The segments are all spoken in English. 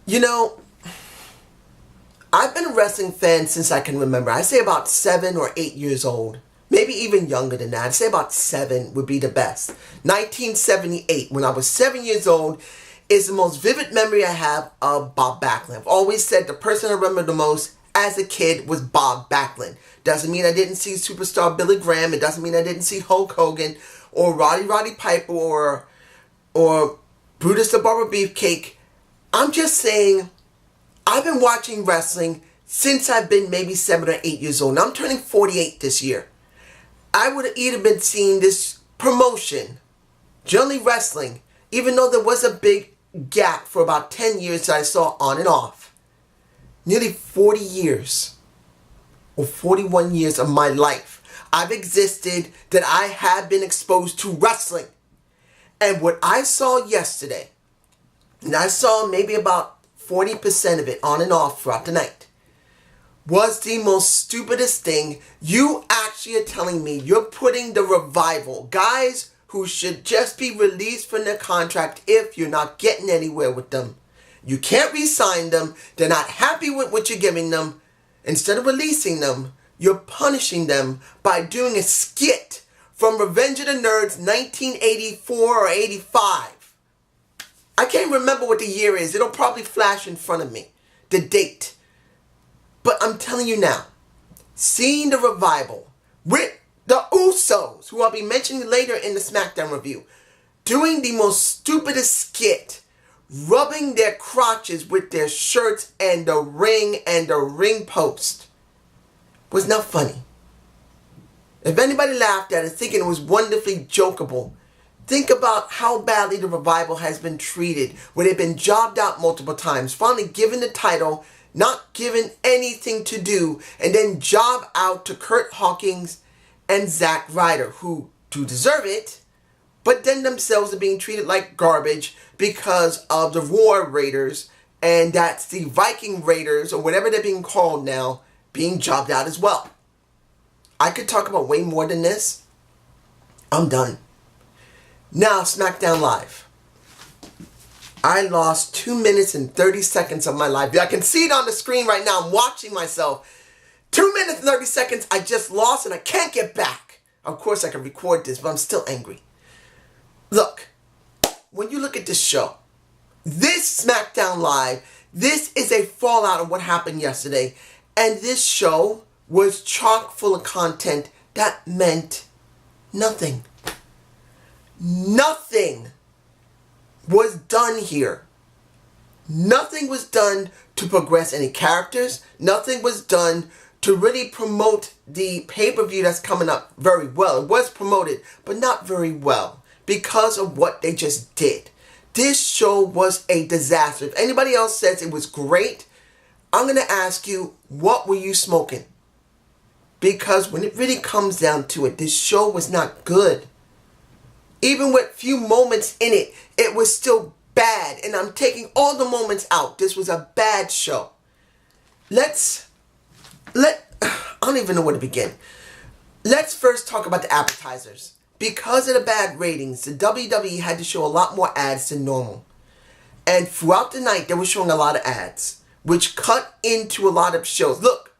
You know, I've been a wrestling fan since I can remember. I say about 7 or 8 years old. Maybe even younger than that. I'd say about 7 would be the best. 1978, when I was 7 years old, is the most vivid memory I have of Bob Backlund. I've always said the person I remember the most as a kid was Bob Backlund. Doesn't mean I didn't see superstar Billy Graham. It doesn't mean I didn't see Hulk Hogan or Roddy Piper or Brutus the Barber Beefcake. I'm just saying, I've been watching wrestling since I've been maybe 7 or 8 years old. Now I'm turning 48 this year. I would have either been seeing this promotion, generally wrestling, even though there was a big gap for about 10 years that I saw on and off. Nearly 40 years or 41 years of my life I've existed that I have been exposed to wrestling. And what I saw yesterday, and I saw maybe about 40% of it on and off throughout the night, was the most stupidest thing. You actually are telling me you're putting the Revival, guys who should just be released from their contract if you're not getting anywhere with them. You can't re-sign them. They're not happy with what you're giving them. Instead of releasing them, you're punishing them by doing a skit from Revenge of the Nerds 1984 or 85. I can't remember what the year is. It'll probably flash in front of me, the date. But I'm telling you now, seeing the Revival with the Usos, who I'll be mentioning later in the Smackdown review, doing the most stupidest skit, rubbing their crotches with their shirts and the ring post, was not funny. If anybody laughed at it thinking it was wonderfully jokeable, think about how badly the Revival has been treated, where they've been jobbed out multiple times, finally given the title, not given anything to do, and then job out to Kurt Hawkins and Zack Ryder, who do deserve it, but then themselves are being treated like garbage because of the War Raiders, and that's the Viking Raiders, or whatever they're being called now, being jobbed out as well. I could talk about way more than this. I'm done. Now, SmackDown Live. I lost 2 minutes and 30 seconds of my life. I can see it on the screen right now. I'm watching myself. 2 minutes and 30 seconds I just lost and I can't get back. Of course I can record this, but I'm still angry. Look, when you look at this show, this SmackDown Live, this is a fallout of what happened yesterday. And this show was chock full of content that meant nothing. Nothing was done here. Nothing was done to progress any characters. Nothing was done to really promote the pay-per-view that's coming up very well. It was promoted, but not very well because of what they just did. This show was a disaster. If anybody else says it was great, I'm going to ask you, what were you smoking? Because when it really comes down to it, this show was not good. Even with few moments in it, it was still bad. And I'm taking all the moments out. This was a bad show. I don't even know where to begin. Let's first talk about the appetizers. Because of the bad ratings, the WWE had to show a lot more ads than normal. And throughout the night, they were showing a lot of ads, which cut into a lot of shows. Look,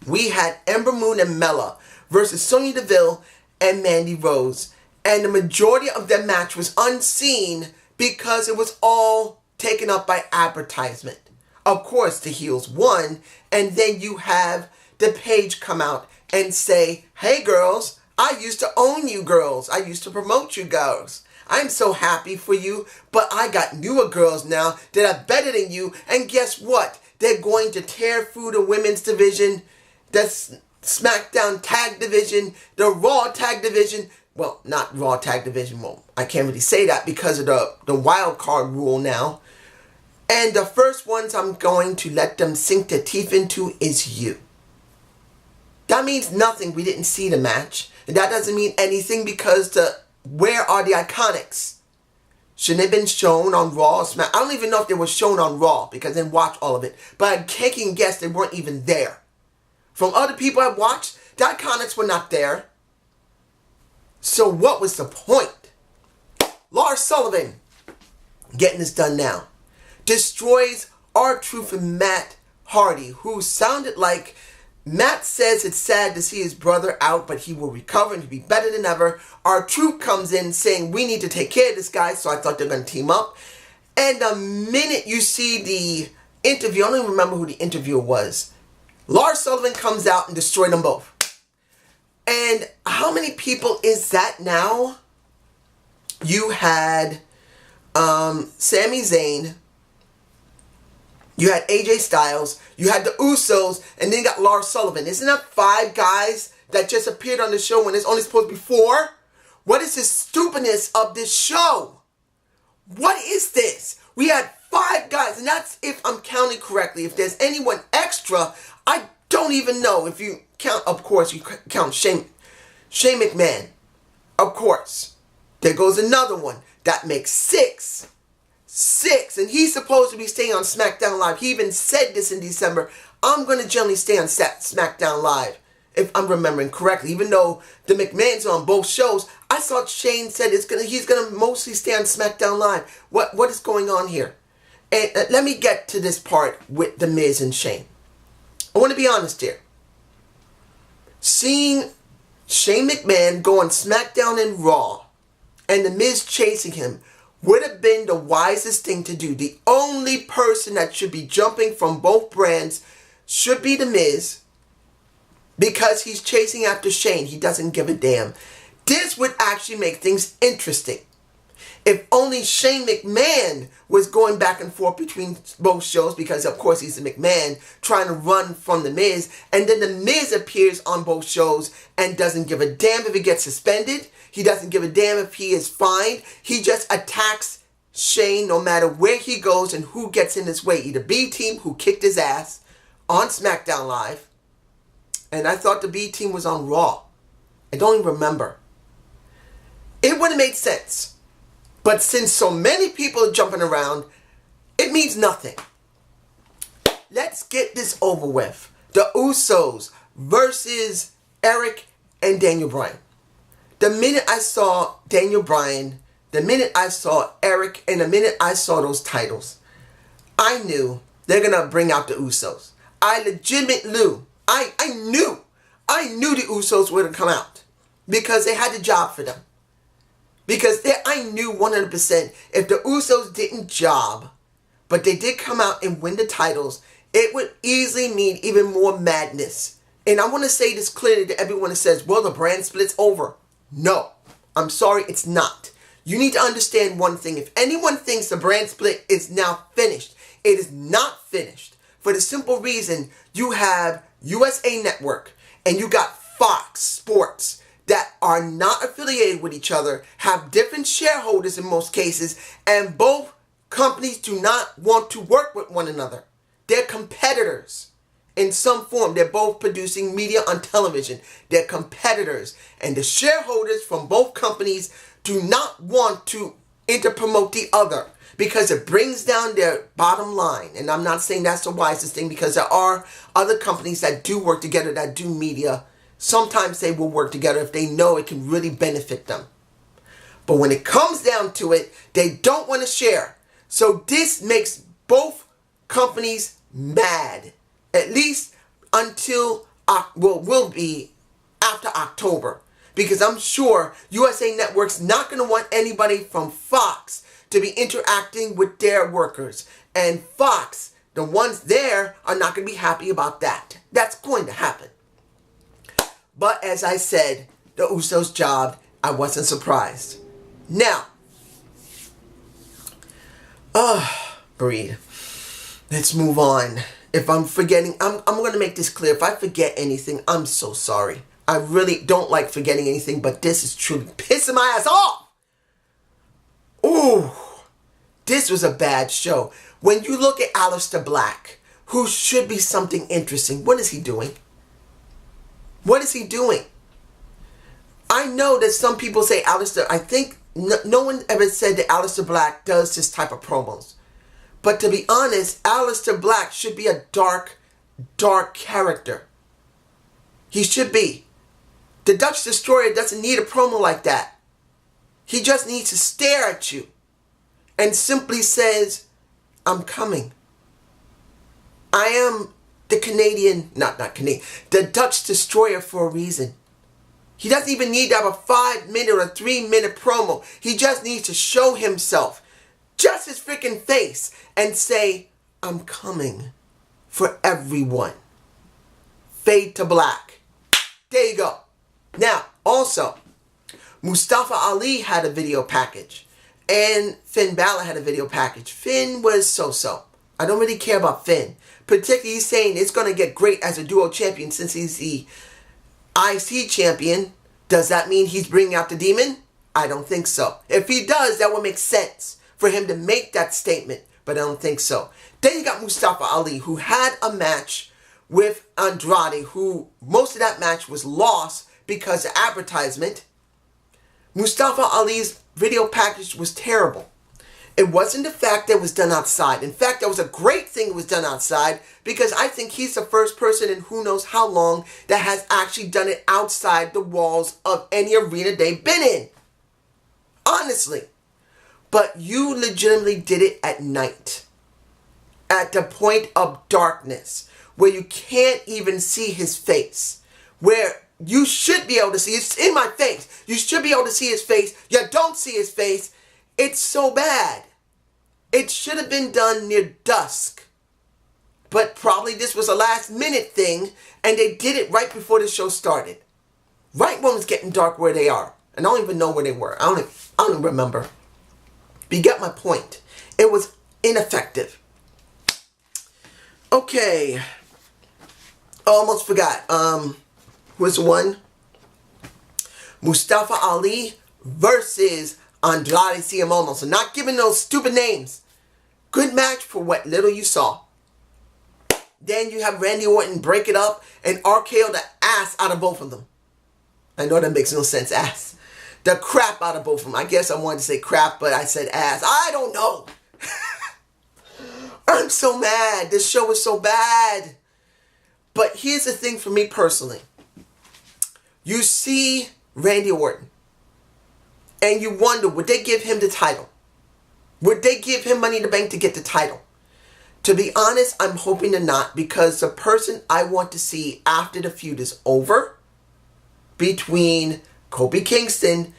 we had Ember Moon and Mella versus Sonya Deville and Mandy Rose. And the majority of their match was unseen because it was all taken up by advertisement. Of course, the heels won, and then you have the page come out and say, "Hey girls, I used to own you girls. I used to promote you girls. I'm so happy for you, but I got newer girls now that are better than you, and guess what? They're going to tear through the women's division, the SmackDown tag division, the Raw tag division." Well, not Raw tag division. Well, I can't really say that because of the wild card rule now. And the first ones I'm going to let them sink their teeth into is you. That means nothing. We didn't see the match. And that doesn't mean anything because where are the Iconics? Shouldn't they have been shown on Raw or Smack? I don't even know if they were shown on Raw because I didn't watch all of it. But I'm taking a guess they weren't even there. From other people I've watched, the Iconics were not there. So what was the point? Lars Sullivan getting this done now. destroys R-Truth and Matt Hardy, who sounded like Matt says it's sad to see his brother out, but he will recover and he'll be better than ever. R-Truth comes in saying we need to take care of this guy, so I thought they're going to team up. And the minute you see the interview, I don't even remember who the interviewer was, Lars Sullivan comes out and destroyed them both. And how many people is that now? You had Sami Zayn, you had AJ Styles, you had the Usos, and then you got Lars Sullivan. Isn't that 5 guys that just appeared on the show when it's only supposed to be 4? What is the stupidness of this show? What is this? We had 5 guys, and that's if I'm counting correctly. If there's anyone extra, I don't even know. If you count, of course, you count Shane McMahon. Of course. There goes another one. That makes 6. 6. And he's supposed to be staying on Smackdown Live. He even said this in December. I'm going to generally stay on Smackdown Live, if I'm remembering correctly. Even though the McMahons are on both shows, I thought Shane said he's going to mostly stay on Smackdown Live. What is going on here? And let me get to this part with The Miz and Shane. I want to be honest here. Seeing Shane McMahon go on SmackDown and Raw, and The Miz chasing him, would have been the wisest thing to do. The only person that should be jumping from both brands should be The Miz, because he's chasing after Shane. He doesn't give a damn. This would actually make things interesting. If only Shane McMahon was going back and forth between both shows, because of course he's a McMahon trying to run from The Miz, and then The Miz appears on both shows and doesn't give a damn if he gets suspended. He doesn't give a damn if he is fined. He just attacks Shane no matter where he goes and who gets in his way. Either B Team, who kicked his ass on SmackDown Live, and I thought the B Team was on Raw. I don't even remember. It would have made sense. But since so many people are jumping around, it means nothing. Let's get this over with. The Usos versus Eric and Daniel Bryan. The minute I saw Daniel Bryan, the minute I saw Eric, and the minute I saw those titles, I knew they're going to bring out the Usos. I legitimately knew. I knew the Usos were going to come out because they had the job for them. Because I knew 100% if the Usos didn't job, but they did come out and win the titles, it would easily mean even more madness. And I want to say this clearly to everyone that says, well, the brand split's over. No, I'm sorry, it's not. You need to understand one thing. If anyone thinks the brand split is now finished, it is not finished. For the simple reason, you have USA Network and you got Fox Sports that are not affiliated with each other, have different shareholders in most cases, and both companies do not want to work with one another. They're competitors in some form. They're both producing media on television. They're competitors. And the shareholders from both companies do not want to interpromote the other because it brings down their bottom line. And I'm not saying that's the wisest thing, because there are other companies that do work together, that do media. Sometimes they will work together if they know it can really benefit them. But when it comes down to it, they don't want to share. So this makes both companies mad. At least until, will be after October. Because I'm sure USA Network's not going to want anybody from Fox to be interacting with their workers. And Fox, the ones there, are not going to be happy about that. That's going to happen. But as I said, the Usos jobbed. I wasn't surprised. Now, breathe. Let's move on. If I'm forgetting, I'm going to make this clear. If I forget anything, I'm so sorry. I really don't like forgetting anything, but this is truly pissing my ass off. Ooh, this was a bad show. When you look at Alistair Black, who should be something interesting, what is he doing? What is he doing? I know that some people say Alistair, I think no one ever said that Alistair Black does this type of promos. But to be honest, Alistair Black should be a dark character. He should be. The Dutch Destroyer doesn't need a promo like that. He just needs to stare at you and simply says, I'm coming. I am the Canadian, not Canadian, the Dutch destroyer for a reason. He doesn't even need to have a 5-minute or a 3-minute promo. He just needs to show himself, just his freaking face, and say, I'm coming for everyone. Fade to black. There you go. Now, also, Mustafa Ali had a video package. And Finn Balor had a video package. Finn was so-so. I don't really care about Finn. Particularly, he's saying it's going to get great as a duo champion since he's the IC champion. Does that mean he's bringing out the demon? I don't think so. If he does, that would make sense for him to make that statement. But I don't think so. Then you got Mustafa Ali, who had a match with Andrade, who most of that match was lost because of advertisement. Mustafa Ali's video package was terrible. It wasn't the fact that it was done outside. In fact, that was a great thing it was done outside, because I think he's the first person in who knows how long that has actually done it outside the walls of any arena they've been in. Honestly. But you legitimately did it at night. At the point of darkness, where you can't even see his face. Where you should be able to see, it's in my face. You should be able to see his face. You don't see his face. It's so bad. It should have been done near dusk. But probably this was a last minute thing, and they did it right before the show started. Right when it's getting dark where they are. And I don't even know where they were. I don't even remember. But you get my point. It was ineffective. Okay. Almost forgot. Was one Mustafa Ali versus Andrade Cien. So not giving those stupid names. Good match for what little you saw. Then you have Randy Orton break it up and RKO the ass out of both of them. I know that makes no sense. Ass. The crap out of both of them. I guess I wanted to say crap, but I said ass. I don't know. I'm so mad. This show was so bad. But here's the thing for me personally. You see Randy Orton, and you wonder, would they give him the title? Would they give him Money in the Bank to get the title? To be honest, I'm hoping to not, because the person I want to see after the feud is over between Kofi Kingston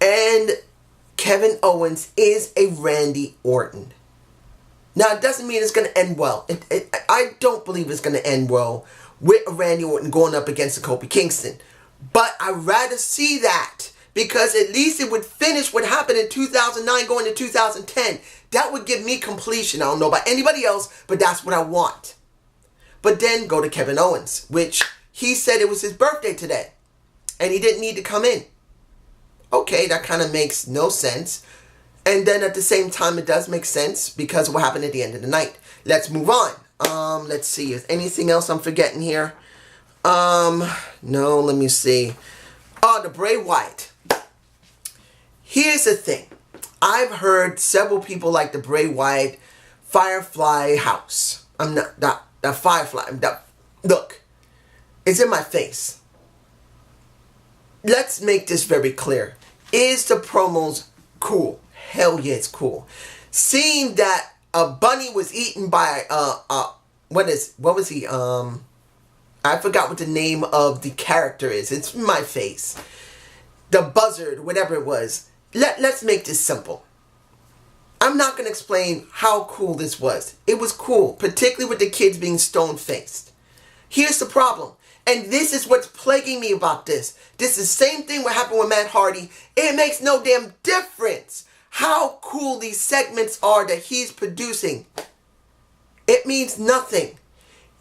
and Kevin Owens is a Randy Orton. Now, it doesn't mean it's going to end well. I don't believe it's going to end well with Randy Orton going up against the Kofi Kingston. But I'd rather see that, because at least it would finish what happened in 2009 going to 2010. That would give me completion. I don't know about anybody else, but that's what I want. But then go to Kevin Owens, which he said it was his birthday today, and he didn't need to come in. Okay, that kind of makes no sense. And then at the same time, it does make sense because of what happened at the end of the night. Let's move on. Let's see. Is anything else I'm forgetting here? No, let me see. Oh, the Bray Wyatt. Here's the thing. I've heard several people like the Bray Wyatt Firefly house. I'm not the Firefly. Look, it's in my face. Let's make this very clear. Is the promos cool? Hell yeah, it's cool. Seeing that a bunny was eaten by what was he? I forgot what the name of the character is. It's in my face. The buzzard, whatever it was. Let's make this simple. I'm not going to explain how cool this was. It was cool, particularly with the kids being stone-faced. Here's the problem. And this is what's plaguing me about this. This is the same thing what happened with Matt Hardy. It makes no damn difference how cool these segments are that he's producing. It means nothing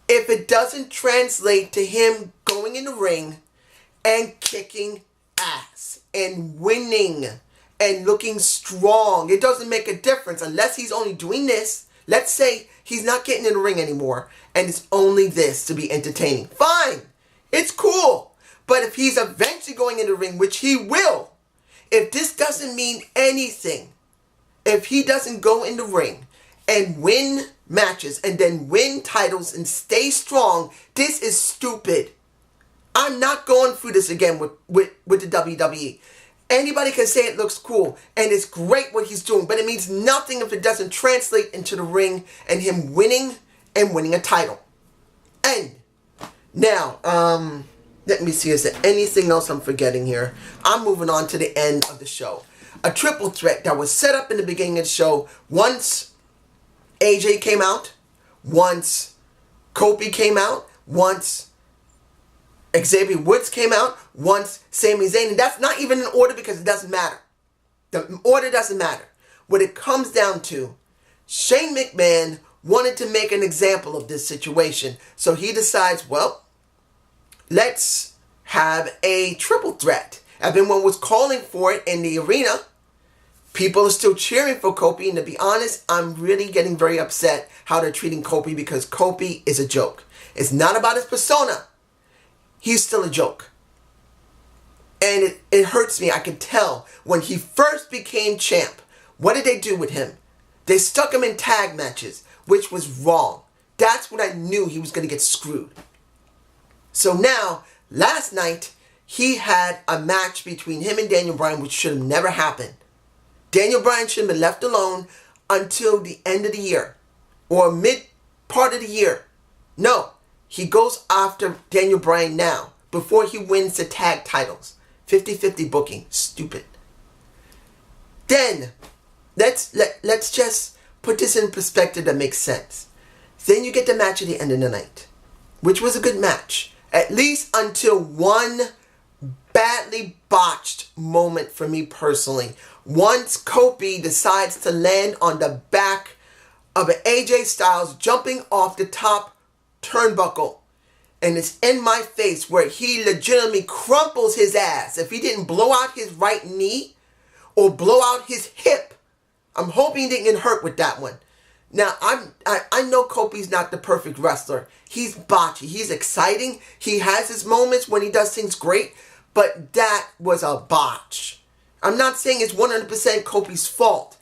if it doesn't translate to him going in the ring and kicking ass and winning and looking strong. It doesn't make a difference unless he's only doing this. Let's say he's not getting in the ring anymore and it's only this to be entertaining. Fine. It's cool. But if he's eventually going in the ring, which he will, if this doesn't mean anything, if he doesn't go in the ring and win matches and then win titles and stay strong, this is stupid. I'm not going through this again with the WWE. Anybody can say it looks cool, and it's great what he's doing, but it means nothing if it doesn't translate into the ring and him winning and winning a title. And now, let me see, is there anything else I'm forgetting here? I'm moving on to the end of the show. A triple threat that was set up in the beginning of the show. Once AJ came out, once Kofi came out, once Xavier Woods came out, once Sami Zayn, and that's not even in order because it doesn't matter. The order doesn't matter. What it comes down to, Shane McMahon wanted to make an example of this situation, so he decides, well, let's have a triple threat. Everyone was calling for it in the arena. People are still cheering for Kofi, and to be honest, I'm really getting very upset how they're treating Kofi because Kofi is a joke. It's not about his persona. He's still a joke. And it hurts me. I can tell when he first became champ. What did they do with him? They stuck him in tag matches, which was wrong. That's when I knew he was going to get screwed. So now, last night, he had a match between him and Daniel Bryan, which should have never happened. Daniel Bryan should have been left alone until the end of the year. Or mid part of the year. No. He goes after Daniel Bryan now, before he wins the tag titles. 50-50 booking. Stupid. Then, let's just put this in perspective that makes sense. Then you get the match at the end of the night, which was a good match. At least until one badly botched moment for me personally. Once Kofi decides to land on the back of an AJ Styles jumping off the top turnbuckle, and it's in my face where he legitimately crumples his ass. If he didn't blow out his right knee or blow out his hip, I'm hoping he didn't get hurt with that one. Now, I know Kofi's not the perfect wrestler. He's botchy. He's exciting. He has his moments when he does things great, but that was a botch. I'm not saying it's 100% Kofi's fault.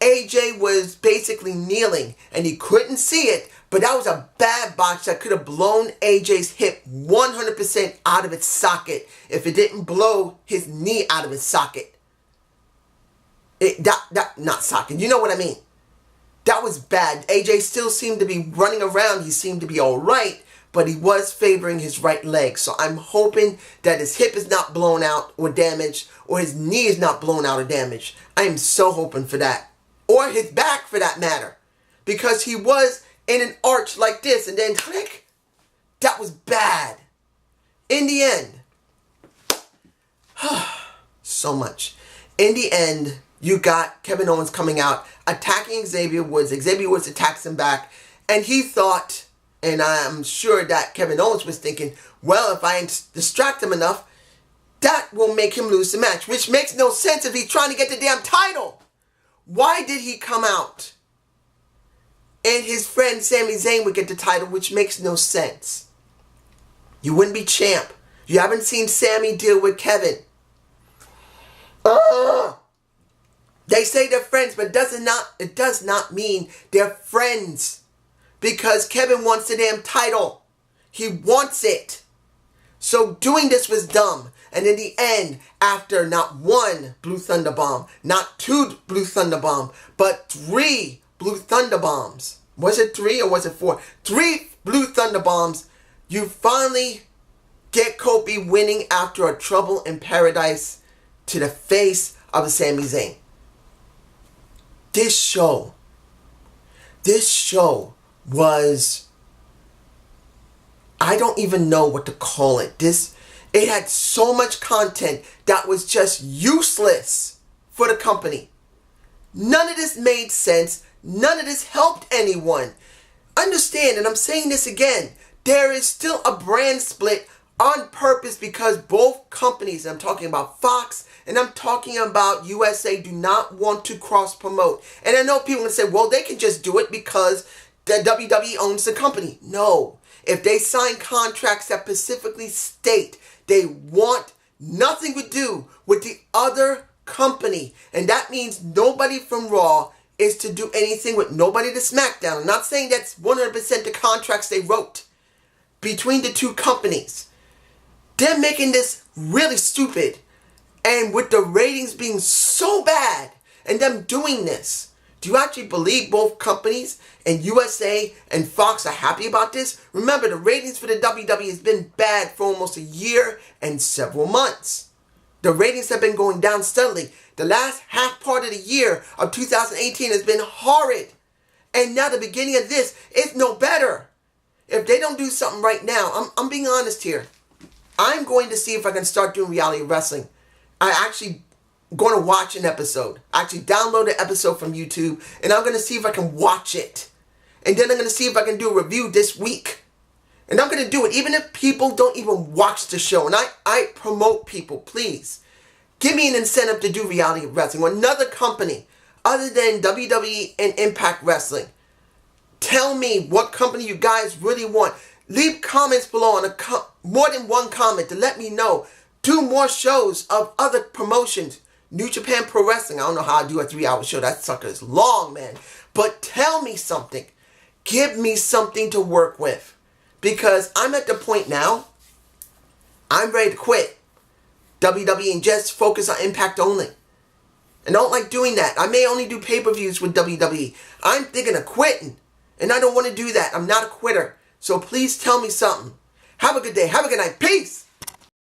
AJ was basically kneeling, and he couldn't see it, but that was a bad botch that could have blown AJ's hip 100% out of its socket if it didn't blow his knee out of its socket. Not socket, you know what I mean. That was bad. AJ still seemed to be running around. He seemed to be alright, but he was favoring his right leg. So I'm hoping that his hip is not blown out or damaged, or his knee is not blown out or damaged. I am so hoping for that. Or his back, for that matter. Because he was in an arch like this, and then click. That was bad. In the end, so much. In the end, you got Kevin Owens coming out, attacking Xavier Woods. Xavier Woods attacks him back, and he thought, and I'm sure that Kevin Owens was thinking, well, if I distract him enough, that will make him lose the match, which makes no sense if he's trying to get the damn title. Why did he come out? And his friend Sami Zayn would get the title, which makes no sense. You wouldn't be champ. You haven't seen Sami deal with Kevin. They say they're friends, but it does not mean they're friends. Because Kevin wants the damn title. He wants it. So doing this was dumb. And in the end, after not one Blue Thunder Bomb, not two Blue Thunder Bomb, but 3 Blue Thunder Bombs. Was it 3 or was it 4? 3 Blue Thunder Bombs. You finally get Kofi winning after a Trouble in Paradise to the face of Sami Zayn. This show was, I don't even know what to call it. It had so much content that was just useless for the company. None of this made sense. None of this helped anyone. Understand, and I'm saying this again, there is still a brand split on purpose because both companies, I'm talking about Fox and I'm talking about USA, do not want to cross-promote. And I know people can say, well, they can just do it because the WWE owns the company. No. If they sign contracts that specifically state they want nothing to do with the other company, and that means nobody from Raw is to do anything with nobody to Smackdown. I'm not saying that's 100% the contracts they wrote between the two companies. They're making this really stupid. And with the ratings being so bad and them doing this, do you actually believe both companies and USA and Fox are happy about this? Remember, the ratings for the WWE has been bad for almost a year and several months. The ratings have been going down steadily. The last half part of the year of 2018 has been horrid. And now the beginning of this is no better. If they don't do something right now, I'm being honest here. I'm going to see if I can start doing reality wrestling. I actually going to watch an episode. I actually download an episode from YouTube, and I'm going to see if I can watch it. And then I'm going to see if I can do a review this week. And I'm going to do it even if people don't even watch the show. And I promote people, please. Give me an incentive to do reality wrestling. Or another company other than WWE and Impact Wrestling. Tell me what company you guys really want. Leave comments below on more than one comment to let me know. Do more shows of other promotions. New Japan Pro Wrestling. I don't know how I do a 3-hour show. That sucker is long, man. But tell me something. Give me something to work with. Because I'm at the point now, I'm ready to quit WWE and just focus on Impact only. And I don't like doing that. I may only do pay-per-views with WWE. I'm thinking of quitting. And I don't want to do that. I'm not a quitter. So please tell me something. Have a good day. Have a good night. Peace.